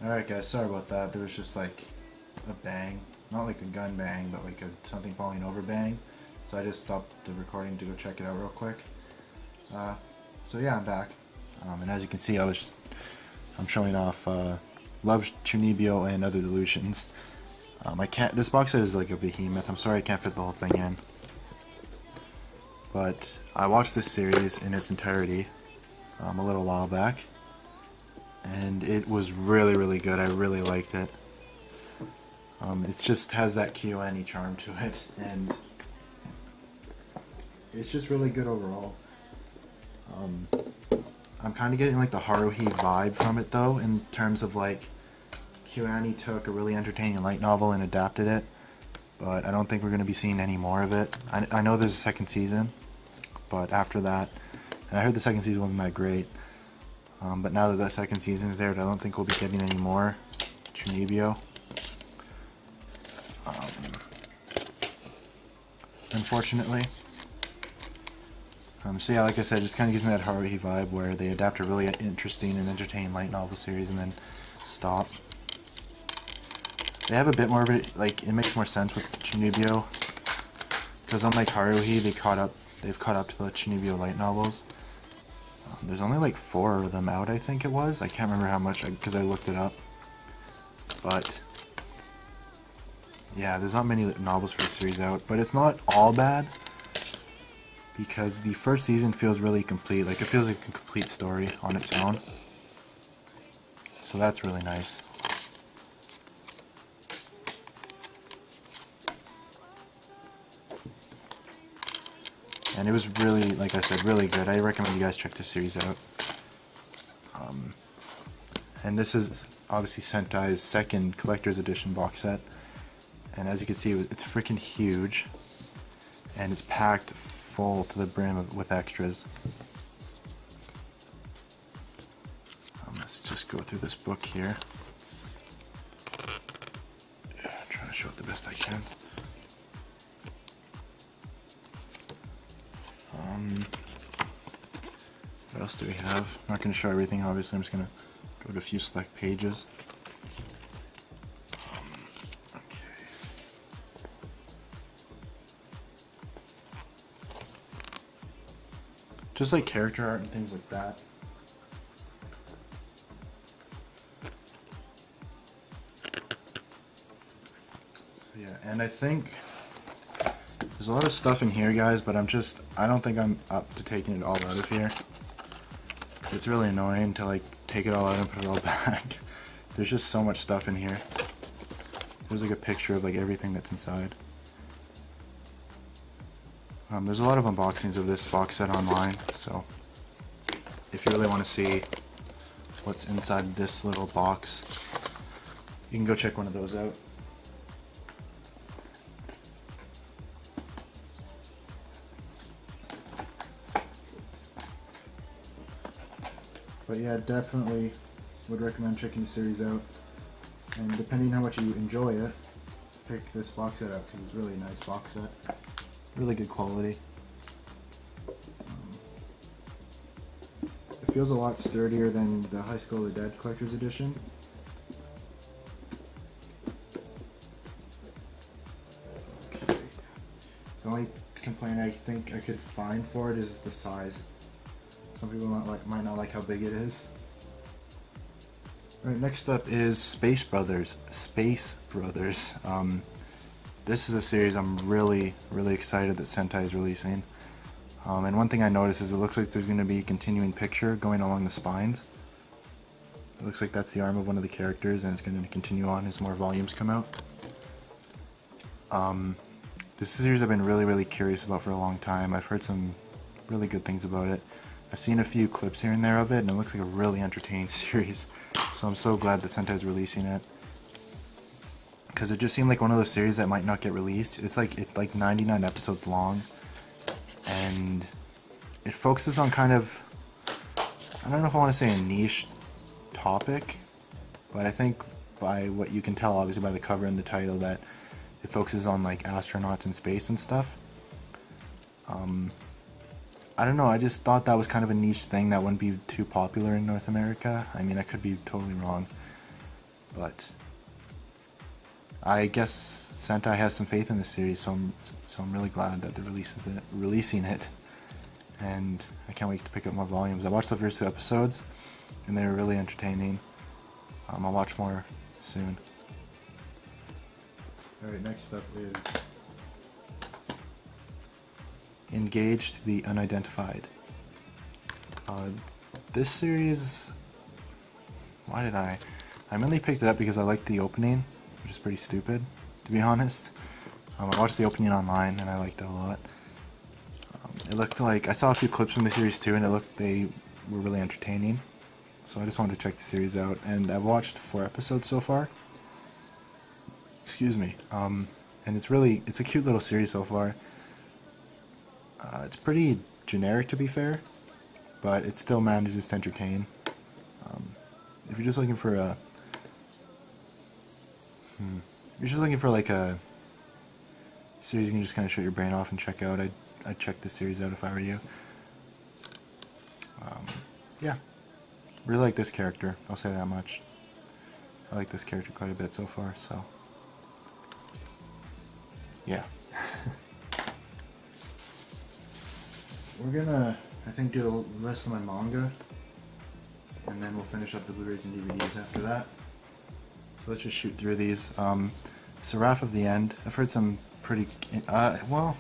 Alright guys, sorry about that. There was just like a bang. Not like a gun bang, but like something falling over bang. So I just stopped the recording to go check it out real quick. So yeah, I'm back. And as you can see, I'm showing off Love, Chunibyo, and Other Delusions. I can't. This box set is like a behemoth. I'm sorry I can't fit the whole thing in. But I watched this series in its entirety a little while back, and it was really good. I really liked it. It just has that KyoAni charm to it, and it's just really good overall. I'm kind of getting like the Haruhi vibe from it though, in terms of like KyoAni took a really entertaining light novel and adapted it, but I don't think we're going to be seeing any more of it. I know there's a second season, but after that, and I heard the second season wasn't that great, but now that second season is there, I don't think we'll be getting any more Chunibyo. Unfortunately. So yeah, like I said, it just kind of gives me that Haruhi vibe where they adapt a really interesting and entertaining light novel series and then stop. They have a bit more of it, like, it makes more sense with Chunibyo, because unlike Haruhi, they've caught up to the Chunibyo light novels. There's only like 4 of them out, I think it was. I can't remember how much, because I looked it up. But yeah, there's not many novels for the series out, but it's not all bad, because the first season feels really complete. Like, it feels like a complete story on its own. So that's really nice. And it was really, like I said, really good. I recommend you guys check this series out. And this is obviously Sentai's second collector's edition box set. And as you can see, it's freaking huge. And it's packed full to the brim with extras. Let's just go through this book here. Yeah, I'm trying to show it the best I can. What else do we have? I'm not going to show everything, obviously. I'm just going to go to a few select pages. Okay. Just like character art and things like that. So yeah, and I think there's a lot of stuff in here, guys, but I don't think I'm up to taking it all out of here. It's really annoying to like take it all out and put it all back. There's just so much stuff in here. There's like a picture of like everything that's inside. There's a lot of unboxings of this box set online, so if you really want to see what's inside this little box, you can go check one of those out. But yeah, definitely would recommend checking the series out. And depending on how much you enjoy it, pick this box set up because it's really a nice box set. Really good quality. It feels a lot sturdier than the High School of the Dead Collector's Edition. Okay. The only complaint I think I could find for it is the size. Some people might not like how big it is. Alright, next up is Space Brothers. Space Brothers. This is a series I'm really excited that Sentai is releasing. And one thing I noticed is it looks like there's going to be a continuing picture going along the spines. It looks like that's the arm of one of the characters, and it's going to continue on as more volumes come out. This series I've been really curious about for a long time. I've heard some really good things about it. I've seen a few clips here and there of it, and it looks like a really entertaining series. So I'm so glad that Sentai's releasing it, because it just seemed like one of those series that might not get released. It's like 99 episodes long, and it focuses on kind of, I don't know if I want to say a niche topic, but I think by what you can tell, obviously by the cover and the title, that it focuses on like astronauts in space and stuff. I don't know, I just thought that was kind of a niche thing that wouldn't be too popular in North America. I mean, I could be totally wrong. but I guess Sentai has some faith in this series, so I'm really glad that they're releasing it, and I can't wait to pick up more volumes. I watched the first 2 episodes, and they were really entertaining. I'll watch more soon. Alright, next up is Engaged the Unidentified. This series, I mainly picked it up because I liked the opening, which is pretty stupid, to be honest. I watched the opening online and I liked it a lot. It looked like, I saw a few clips from the series too, and they were really entertaining. So I just wanted to check the series out, and I've watched 4 episodes so far. Excuse me. And it's a cute little series so far. It's pretty generic, to be fair, but it still manages to entertain. If you're just looking for like a series you can just kind of shut your brain off and check out, I'd check this series out if I were you. Yeah, really like this character, I'll say that much. I like this character quite a bit so far, so yeah. We're gonna, I think, do the rest of my manga, and then we'll finish up the Blu-rays and DVDs after that. So let's just shoot through these. Seraph of the End. I've heard some pretty, well,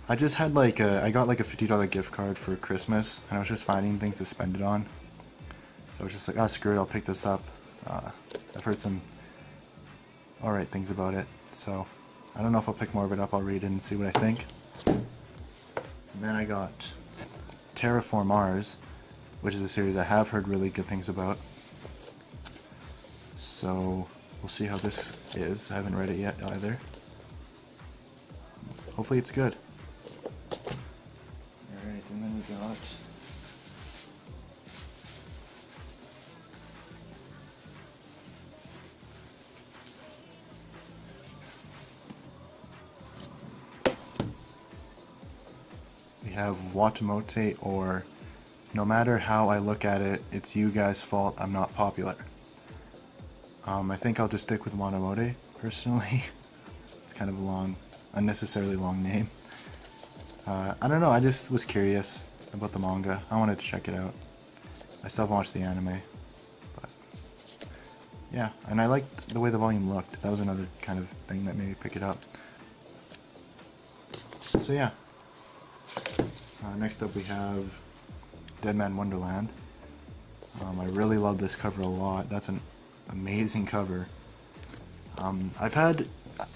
I just had I got like a $50 gift card for Christmas, and I was just finding things to spend it on. So I was just like, oh, screw it, I'll pick this up. I've heard some alright things about it, so I don't know if I'll pick more of it up. I'll read it and see what I think. And then I got Terraform Mars, which is a series I have heard really good things about. So we'll see how this is. I haven't read it yet either. Hopefully it's good. Alright, and then we got Watamote, or No Matter How I Look at It, It's You Guys' Fault I'm Not Popular. I think I'll just stick with Watamote, personally. It's kind of a long, unnecessarily long name. I don't know, I just was curious about the manga. I wanted to check it out. I still haven't watched the anime, but yeah, and I liked the way the volume looked. That was another kind of thing that made me pick it up. So yeah. Next up we have Dead Man Wonderland. I really love this cover a lot. That's an amazing cover.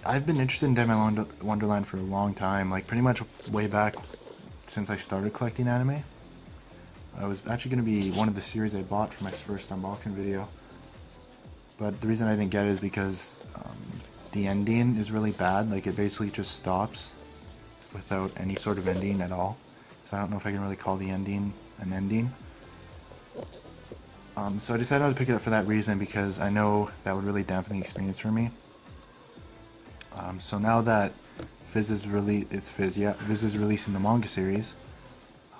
I've been interested in Dead Man Wonderland for a long time, like pretty much way back since I started collecting anime. It was actually going to be one of the series I bought for my first unboxing video. But the reason I didn't get it is because the ending is really bad. Like, it basically just stops without any sort of ending at all. So I don't know if I can really call the ending an ending. So I decided I would pick it up for that reason, because I know that would really dampen the experience for me. So now that Viz is releasing the manga series,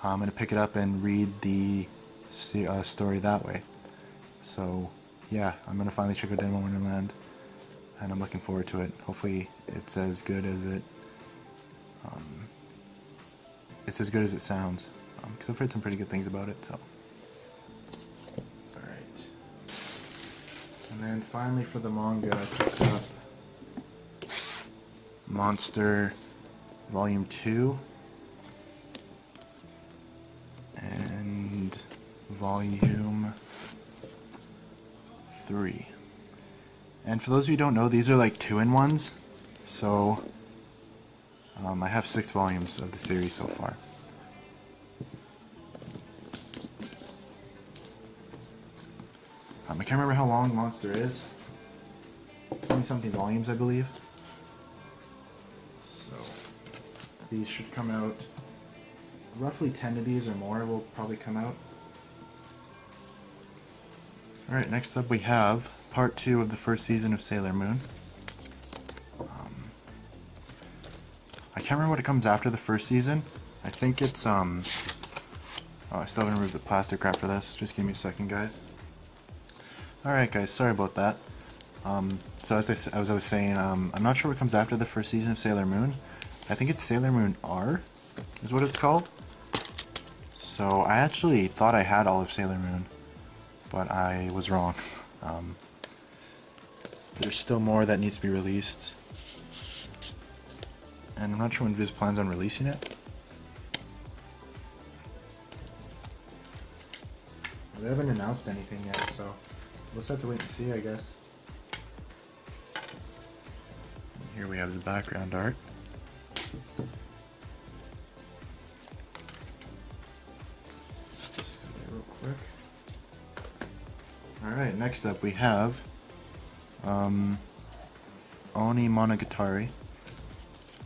I'm going to pick it up and read the story that way. So yeah, I'm going to finally check out Dead Man Wonderland, and I'm looking forward to it. Hopefully it's as good as it sounds, because I've heard some pretty good things about it. So alright, and then finally for the manga, I picked up Monster Volume 2 and Volume 3. And for those of you who don't know, these are like 2-in-1s, so I have 6 volumes of the series so far. I can't remember how long Monster is. It's 20-something volumes, I believe. So these should come out, roughly 10 of these or more will probably come out. Alright, next up we have part 2 of the first season of Sailor Moon. I can't remember what it comes after the first season. I think it's, oh, I still haven't removed the plastic wrap for this. Just give me a second, guys. Alright guys, sorry about that. So as I was saying, I'm not sure what comes after the first season of Sailor Moon. I think it's Sailor Moon R, is what it's called. So I actually thought I had all of Sailor Moon, but I was wrong. There's still more that needs to be released, and I'm not sure when Viz plans on releasing it. They haven't announced anything yet, so we'll just have to wait and see, I guess. And here we have the background art. Just real quick. Alright, next up we have Onimonogatari,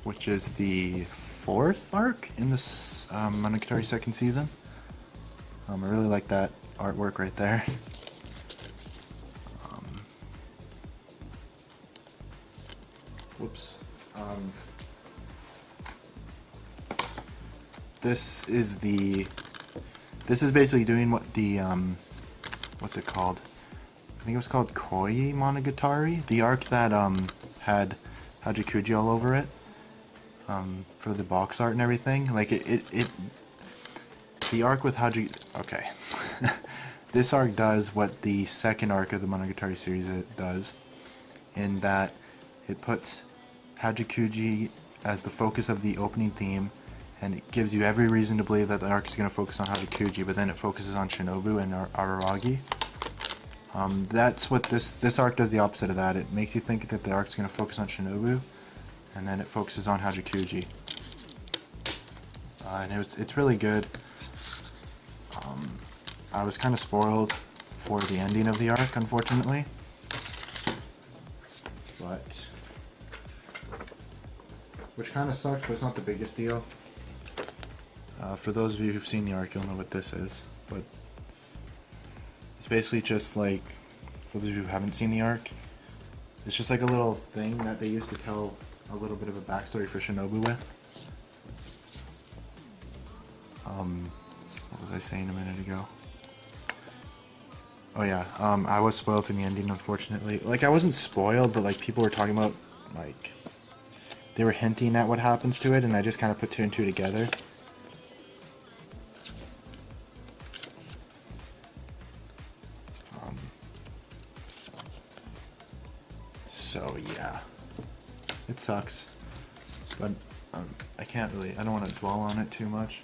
which is the 4th arc in this Monogatari second season. I really like that artwork right there. Whoops. This is basically doing what the what's it called? I think it was called Koi Monogatari, the arc that had Hajikuji all over it, for the box art and everything. Like the arc with okay. This arc does what the second arc of the Monogatari series does, in that it puts Hajikuji as the focus of the opening theme, and it gives you every reason to believe that the arc is going to focus on Hajikuji, but then it focuses on Shinobu and Araragi. That's what this arc does, the opposite of that. It makes you think that the arc is going to focus on Shinobu, and then it focuses on Hajikuji. And it's really good. I was kind of spoiled for the ending of the arc, unfortunately. But which kind of sucks, but it's not the biggest deal. For those of you who've seen the arc, you'll know what this is. But it's basically just like, for those of you who haven't seen the arc, it's just like a little thing that they used to tell a little bit of a backstory for Shinobu with. What was I saying a minute ago? Oh yeah, I was spoiled in the ending, unfortunately. Like, I wasn't spoiled, but like people were talking about, like, they were hinting at what happens to it, and I just kind of put 2 and 2 together. So yeah, it sucks, but I don't want to dwell on it too much.